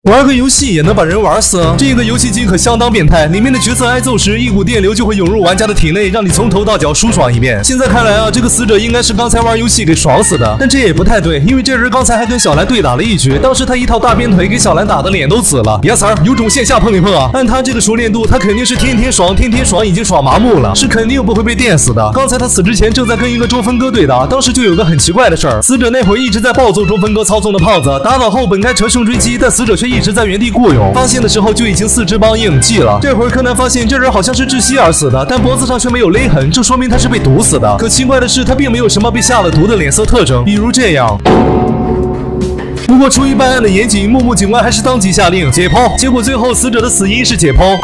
玩个游戏也能把人玩死？这个游戏机可相当变态，里面的角色挨揍时，一股电流就会涌入玩家的体内，让你从头到脚舒爽一遍。现在看来啊，这个死者应该是刚才玩游戏给爽死的，但这也不太对，因为这人刚才还跟小兰对打了一局，当时他一套大鞭腿给小兰打的脸都紫了。yes sir，有种线下碰一碰啊！按他这个熟练度，他肯定是天天爽，已经爽麻木了，是肯定不会被电死的。刚才他死之前正在跟一个中分哥对打，当时就有个很奇怪的事儿，死者那会儿一直在暴揍中分哥操纵的胖子，打倒后本该乘胜追击，但死者却一直在原地固有，发现的时候就已经四肢僵硬记了。这会儿柯南发现这人好像是窒息而死的，但脖子上却没有勒痕，这说明他是被毒死的。可奇怪的是，他并没有什么被下了毒的脸色特征，比如这样。不过出于办案的严谨，木木警官还是当即下令解剖，结果最后死者的死因是解剖。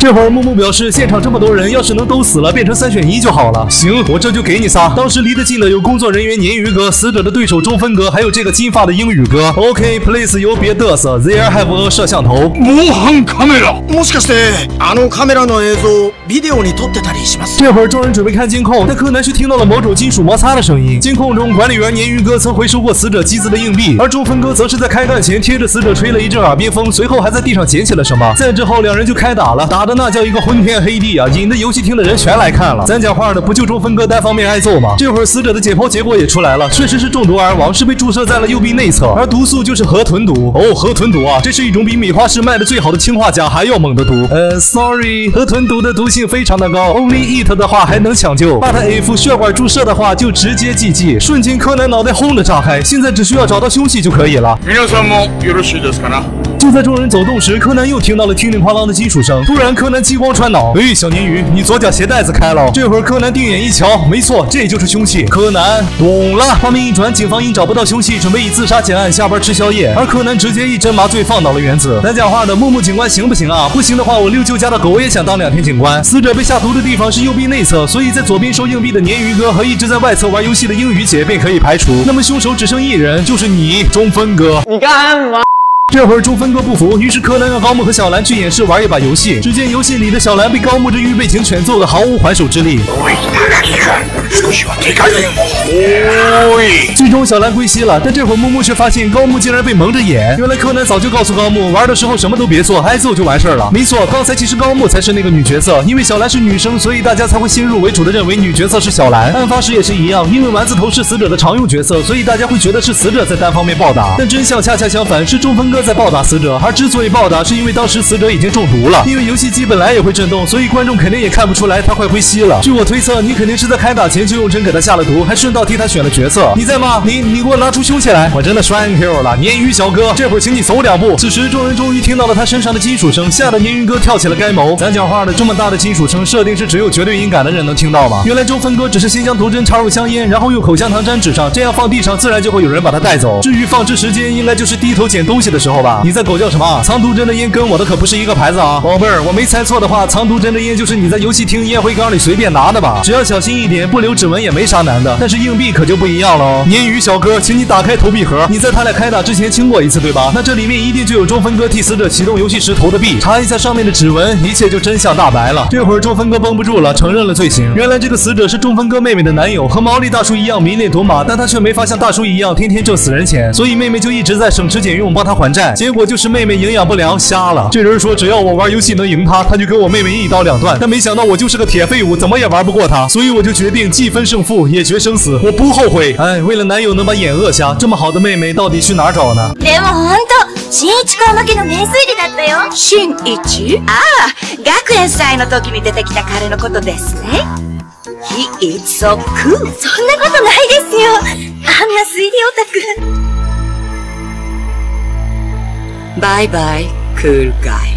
这会儿木木表示，现场这么多人，要是能都死了，变成3选1就好了。行，我这就给你仨。当时离得近的有工作人员鲶鱼哥、死者的对手中分哥，还有这个金发的英语哥。OK， please 有别嘚瑟 ，There have a 摄像头。防犯カメラ。もしかしてカメラの映像ビデオに撮ってたりします？这会儿众人准备看监控，但柯南却听到了某种金属摩擦的声音。监控中，管理员鲶鱼哥曾回收过死者机子的硬币，而中分哥则是在开干前贴着死者吹了一阵耳边风，随后还在地上捡起了什么。再之后，两人就开打了，打的那叫一个昏天黑地啊，引得游戏厅的人全来看了。咱讲话的不就中分哥单方面挨揍吗？这会儿死者的解剖结果也出来了，确实是中毒而亡，是被注射在了右臂内侧，而毒素就是河豚毒。哦，河豚毒啊，这是一种比米花市卖的最好的氰化钾还要猛的毒。sorry， 河豚毒的毒性非常的高 ，only eat 的话还能抢救，but if 血管注射的话就直接GG。瞬间柯南脑袋轰的炸开，现在只需要找到凶器就可以了。皆さんもよろしいですかな？就在众人走动时，柯南又听到了叮铃哐啷的金属声。突然，柯南激光穿脑，哎，小鲶鱼，你左脚鞋带子开了。这会儿柯南定眼一瞧，没错，这就是凶器。柯南懂了。画面一转，警方因找不到凶器，准备以自杀结案，下班吃宵夜。而柯南直接一针麻醉，放倒了原子。咱讲话的木木警官行不行啊？不行的话，我六舅家的狗也想当2天警官。死者被下毒的地方是右臂内侧，所以在左边收硬币的鲶鱼哥和一直在外侧玩游戏的英语姐便可以排除。那么凶手只剩一人，就是你，中分哥。你干嘛？这会儿中分哥不服，于是柯南让高木和小兰去演示玩一把游戏。只见游戏里的小兰被高木这预备型拳揍得毫无还手之力。最终小兰归西了，但这会儿木木却发现高木竟然被蒙着眼。原来柯南早就告诉高木，玩的时候什么都别做，挨揍就完事儿了。没错，刚才其实高木才是那个女角色，因为小兰是女生，所以大家才会先入为主的认为女角色是小兰。案发时也是一样，因为丸子头是死者的常用角色，所以大家会觉得是死者在单方面暴打。但真相恰恰相反，是中分哥在暴打死者，而之所以暴打，是因为当时死者已经中毒了。因为游戏机本来也会震动，所以观众肯定也看不出来他快归西了。据我推测，你肯定是在开打前就用针给他下了毒，还顺道替他选了角色。你在吗？你给我拿出凶器来！我真的栓 Q 了，鲶鱼小哥，这会儿请你走2步。此时众人终于听到了他身上的金属声，吓得鲶鱼哥跳起了该谋。咱讲话的这么大的金属声，设定是只有绝对音感的人能听到吗？原来中分哥只是先将毒针插入香烟，然后用口香糖粘纸上，这样放地上自然就会有人把它带走。至于放置时间，应该就是低头捡东西的时候吧。你在狗叫什么？藏毒针的烟跟我的可不是一个牌子啊，宝贝儿，我没猜错的话，藏毒针的烟就是你在游戏厅烟灰缸里随便拿的吧？只要小心一点，不留指纹也没啥难的。但是硬币可就不一样了哦。鲶鱼小哥，请你打开投币盒。你在他俩开打之前清过一次对吧？那这里面一定就有中分哥替死者启动游戏时投的币，查一下上面的指纹，一切就真相大白了。这会儿中分哥绷不住了，承认了罪行。原来这个死者是中分哥妹妹的男友，和毛利大叔一样迷恋赌马，但他却没法像大叔一样天天挣死人钱，所以妹妹就一直在省吃俭用帮他还债。结果就是妹妹营养不良瞎了。这人说只要我玩游戏能赢他，他就跟我妹妹一刀两断。但没想到我就是个铁废物，怎么也玩不过他，所以我就决定既分胜负也决生死，我不后悔。哎，为了男友能把眼饿瞎，这么好的妹妹到底去哪儿找呢？でも本当、新一高負けの名推理だったよ。新一？ああ、学園祭の時に出てきた彼のことですね。He is so cool。そんなことないですよ。あんな推理オタク。バイバイ、クールガイ。